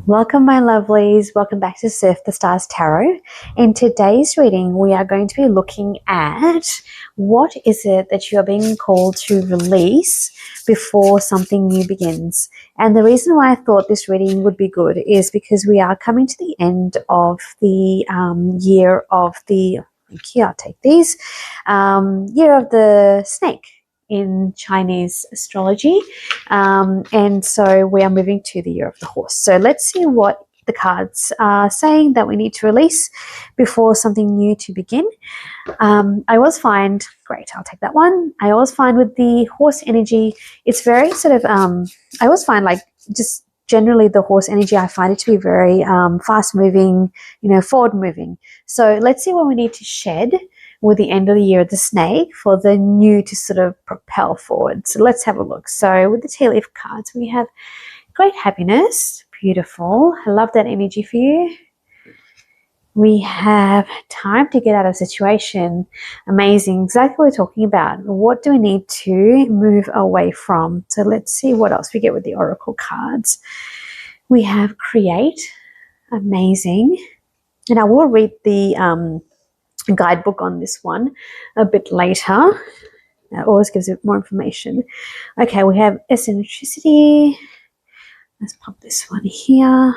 Welcome, my lovelies. Welcome back to Surf the Stars Tarot. In today's reading, we are going to be looking at what is it that you are being called to release before something new begins. And the reason why I thought this reading would be good is because we are coming to the end of the year of the, thank you, I'll take these, year of the snake in Chinese astrology. And so we are moving to the year of the horse. So let's see what the cards are saying that we need to release before something new to begin. I always find, great, I'll take that one. I always find with the horse energy, it's very sort of, I always find like just generally the horse energy, I find it to be very fast moving, forward moving. So let's see what we need to shed with the end of the year of the snake for the new to sort of propel forward. So let's have a look. So with the tea leaf cards, we have great happiness. Beautiful. I love that energy for you. We have time to get out of situation. Amazing. Exactly what we're talking about. What do we need to move away from? So let's see what else we get with the oracle cards. We have create. Amazing. And I will read the guidebook on this one a bit later. That always gives it more information. Okay, we have eccentricity. Let's pop this one here.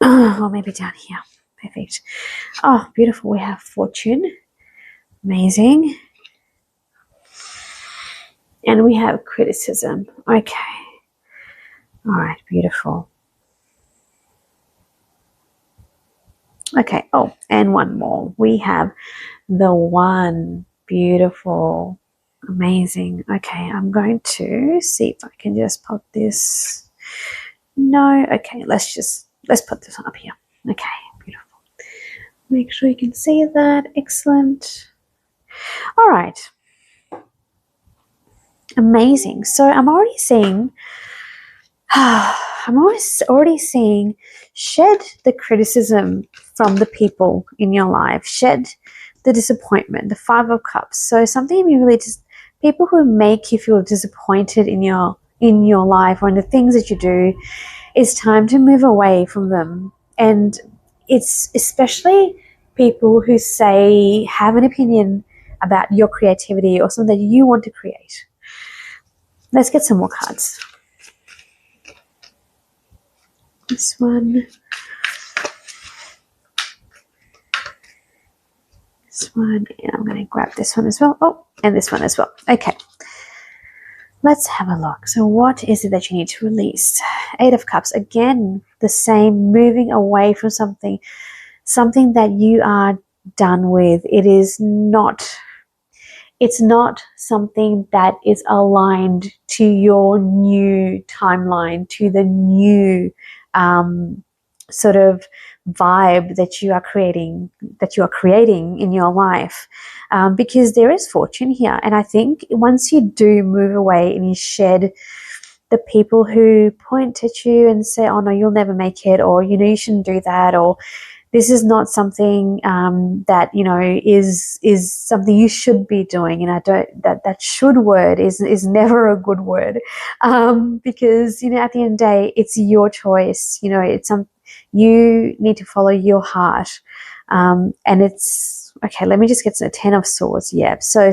Or maybe down here. Perfect. Oh, beautiful. We have fortune. Amazing. And we have criticism. Okay. All right, beautiful. Okay, oh, and one more. We have the one. Beautiful. Amazing. Okay, I'm going to see if I can just pop this. No, okay, let's put this up here. Okay, beautiful. Make sure you can see that. Excellent. All right. Amazing. So I'm already seeing shed the criticism from the people in your life, shed the disappointment, the Five of Cups. So something you really just, people who make you feel disappointed in your life or in the things that you do, it's time to move away from them. And it's especially people who say, have an opinion about your creativity or something that you want to create. Let's get some more cards. This one. This one. And I'm going to grab this one as well. Oh, and this one as well. Okay. Let's have a look. So what is it that you need to release? Eight of Cups. Again, the same, moving away from something that you are done with. It's not something that is aligned to your new timeline, to the new sort of vibe that you are creating in your life, because there is fortune here. And I think once you do move away and you shed the people who point at you and say, oh no, you'll never make it, or you shouldn't do that, or this is not something that is something you should be doing. And I don't, that should word is never a good word, because at the end of the day, it's your choice. It's you need to follow your heart, and it's okay. Let me just get to the 10 of Swords. Yeah, so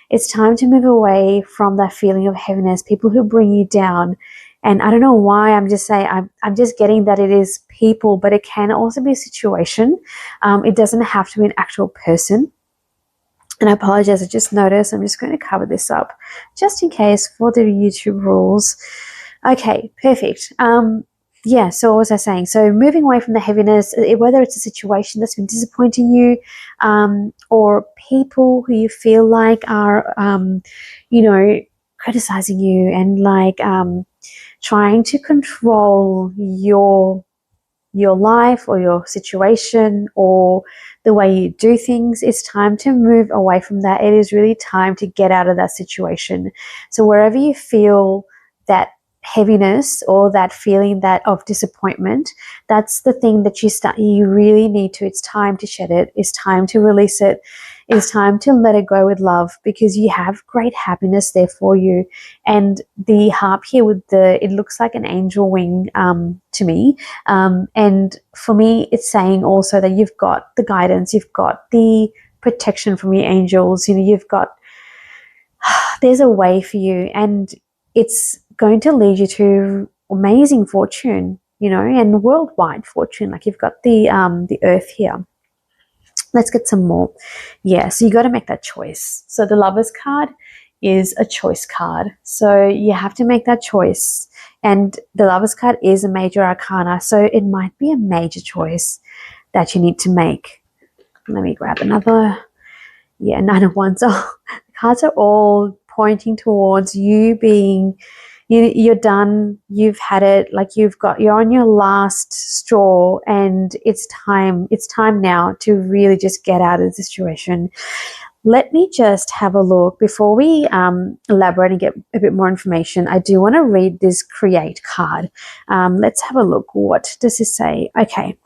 it's time to move away from that feeling of heaviness, people who bring you down. And I don't know why I'm just saying, I'm just getting that it is people, but it can also be a situation. It doesn't have to be an actual person. And I apologize, I just noticed, I'm just going to cover this up just in case for the YouTube rules. Okay, perfect. Yeah, so what was I saying? So moving away from the heaviness, whether it's a situation that's been disappointing you, or people who you feel like are, criticizing you and like trying to control your life or your situation or the way you do things. It's time to move away from that. It is really time to get out of that situation. So wherever you feel that heaviness or that feeling that of disappointment, that's the thing that you really need to, it's time to shed it, it's time to release it, it's time to let it go with love, because you have great happiness there for you. And the harp here with it looks like an angel wing to me, and for me it's saying also that you've got the guidance, you've got the protection from your angels, you've got, there's a way for you, and it's going to lead you to amazing fortune, and worldwide fortune. Like, you've got the earth here. Let's get some more. Yeah, so you got to make that choice. So the Lovers card is a choice card. So you have to make that choice. And the Lovers card is a major arcana. So it might be a major choice that you need to make. Let me grab another. Yeah, Nine of Wands. Oh, the cards are all pointing towards you being, you're done, you've had it, like you're on your last straw, and it's time now to really just get out of the situation. Let me just have a look before we elaborate and get a bit more information. I do want to read this Create card. Let's have a look. What does this say? Okay.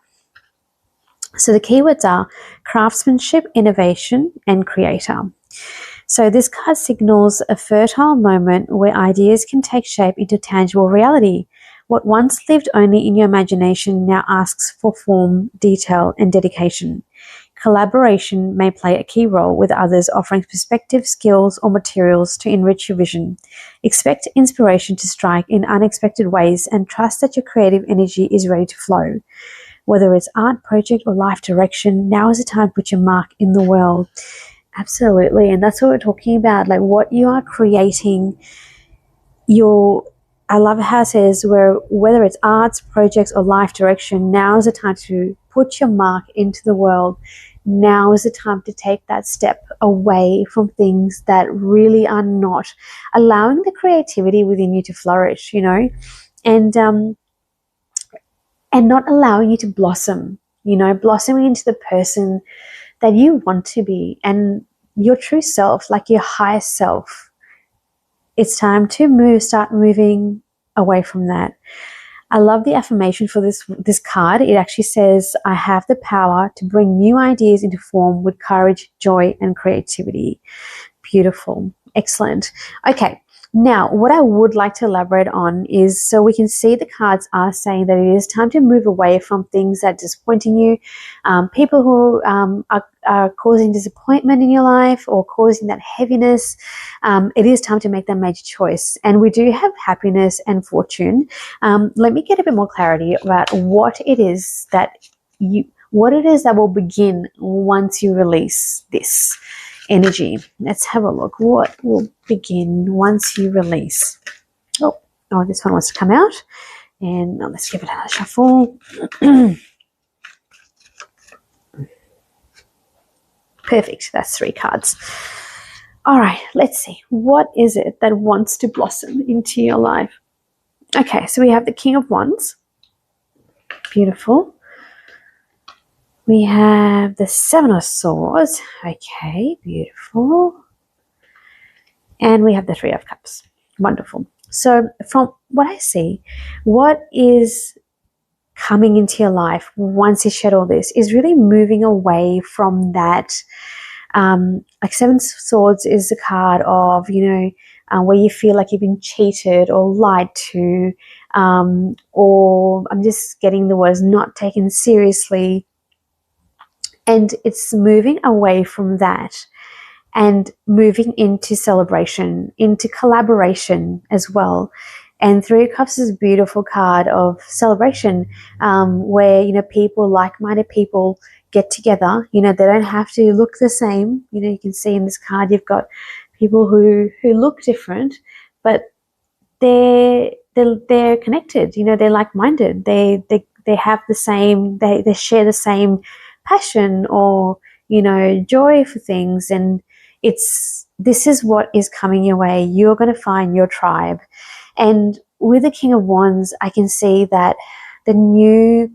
So the keywords are craftsmanship, innovation, and creator. So this card signals a fertile moment where ideas can take shape into tangible reality. What once lived only in your imagination now asks for form, detail, and dedication. Collaboration may play a key role, with others offering perspective, skills, or materials to enrich your vision. Expect inspiration to strike in unexpected ways, and trust that your creative energy is ready to flow. Whether it's art, project, or life direction, now is the time to put your mark in the world. Absolutely. And that's what we're talking about, like what you are creating. I love how it says, whether it's arts, projects, or life direction, now is the time to put your mark into the world. Now is the time to take that step away from things that really are not allowing the creativity within you to flourish, and not allowing you to blossom, blossoming into the person that you want to be and your true self, like your highest self. It's time to start moving away from that. I love the affirmation for this card. It actually says, I have the power to bring new ideas into form with courage, joy, and creativity. Beautiful. Excellent. Okay. Now, what I would like to elaborate on is, so we can see the cards are saying that it is time to move away from things that are disappointing you, people who are causing disappointment in your life or causing that heaviness. It is time to make that major choice. And we do have happiness and fortune. Let me get a bit more clarity about what it is that will begin once you release this energy. Let's have a look. What will begin once you release? Oh, this one wants to come out. And let's give it another shuffle. Perfect. That's 3 cards. All right, let's see. What is it that wants to blossom into your life? Okay, so we have the King of Wands. Beautiful. We have the 7 of Swords. Okay, beautiful. And we have the 3 of Cups. Wonderful. So from what I see, what is coming into your life once you shed all this is really moving away from that. Like 7 Swords is a card of, where you feel like you've been cheated or lied to, or I'm just getting the words, not taken seriously. And it's moving away from that and moving into celebration, into collaboration as well. And 3 of Cups is a beautiful card of celebration, where, people, like-minded people get together. They don't have to look the same. You can see in this card, you've got people who look different, but they're connected. They're like-minded. They have the same, they share the same passion or, joy for things. And this is what is coming your way. You're going to find your tribe. And with the King of Wands, I can see that the new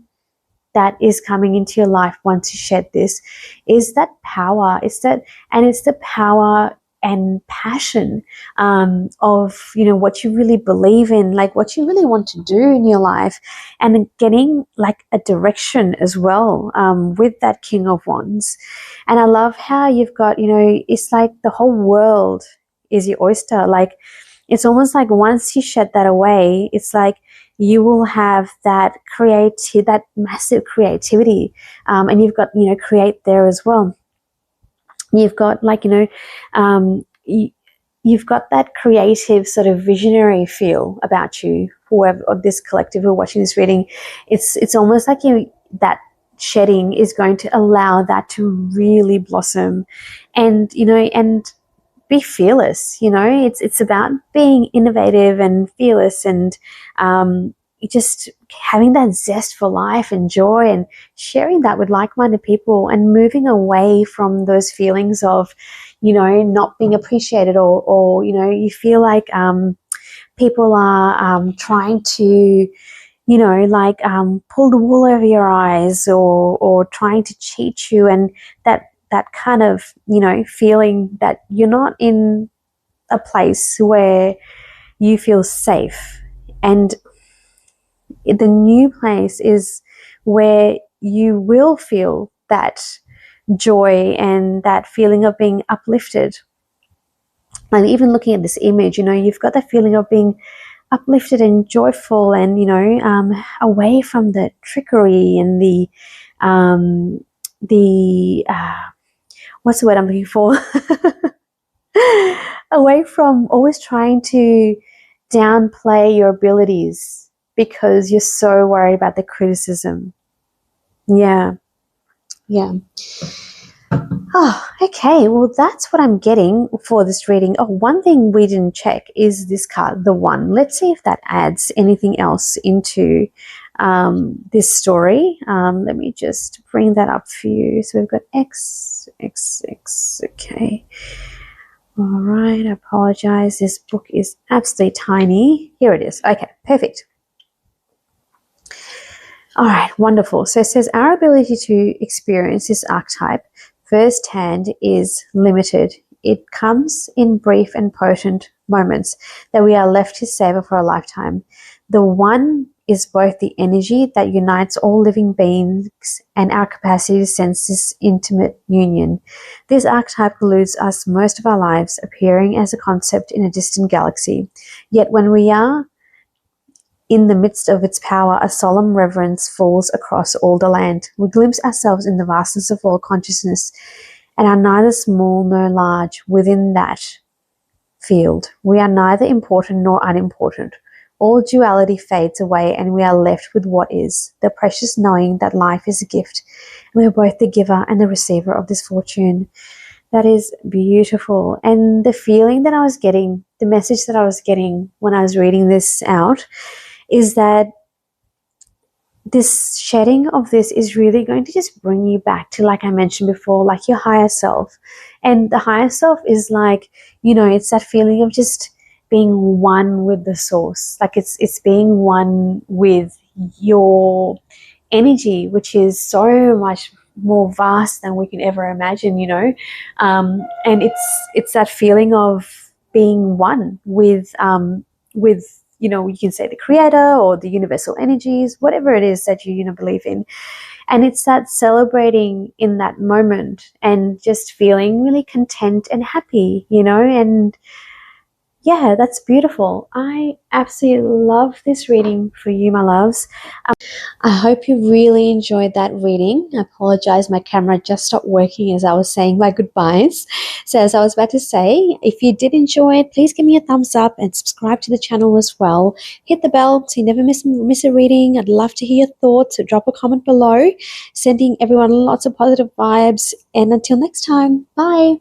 that is coming into your life once you shed this is that power. It's the power and passion of, you know, what you really believe in, like what you really want to do in your life, and getting like a direction as well with that King of Wands. And I love how you've got, you know, it's like the whole world is your oyster. Like it's almost like once you shed that away, it's like you will have that that massive creativity, and you've got, you know, create there as well. You've got like, you know, you've got that creative sort of visionary feel about you. Whoever or this collective who are watching this reading, it's almost like that shedding is going to allow that to really blossom, and, you know, and be fearless. You know, it's about being innovative and fearless, and just having that zest for life and joy, and sharing that with like-minded people, and moving away from those feelings of, you know, not being appreciated, or you know, you feel like people are trying to, you know, like pull the wool over your eyes, or trying to cheat you, and that kind of, you know, feeling that you're not in a place where you feel safe. And the new place is where you will feel that joy and that feeling of being uplifted. And even looking at this image, you know, you've got that feeling of being uplifted and joyful, and, you know, away from the trickery and the what's the word I'm looking for? Away from always trying to downplay your abilities because you're so worried about the criticism. Yeah. Oh, okay. Well, that's what I'm getting for this reading. Oh, one thing we didn't check is this card, the One. Let's see if that adds anything else into this story. Let me just bring that up for you. So we've got X, X, X. Okay. All right. I apologize. This book is absolutely tiny. Here it is. Okay. Perfect. All right. Wonderful. So it says our ability to experience this archetype firsthand is limited. It comes in brief and potent moments that we are left to savor for a lifetime. The One is both the energy that unites all living beings and our capacity to sense this intimate union. This archetype eludes us most of our lives, appearing as a concept in a distant galaxy. Yet when we are in the midst of its power, a solemn reverence falls across all the land. We glimpse ourselves in the vastness of all consciousness, and are neither small nor large within that field. We are neither important nor unimportant. All duality fades away, and we are left with what is, the precious knowing that life is a gift, and we are both the giver and the receiver of this fortune. That is beautiful. And the feeling that I was getting, the message that I was getting when I was reading this out, is that this shedding of this is really going to just bring you back to, like I mentioned before, like your higher self. And the higher self is like, you know, it's that feeling of just being one with the source. Like it's being one with your energy, which is so much more vast than we can ever imagine, you know. And it's that feeling of being one with you know, you can say the creator or the universal energies, whatever it is that you know, believe in. And it's that celebrating in that moment and just feeling really content and happy, you know. And yeah, that's beautiful. I absolutely love this reading for you, my loves. I hope you really enjoyed that reading. I apologize, my camera just stopped working as I was saying my goodbyes. So as I was about to say, if you did enjoy it, please give me a thumbs up and subscribe to the channel as well. Hit the bell so you never miss a reading. I'd love to hear your thoughts, so drop a comment below. Sending everyone lots of positive vibes. And until next time, bye.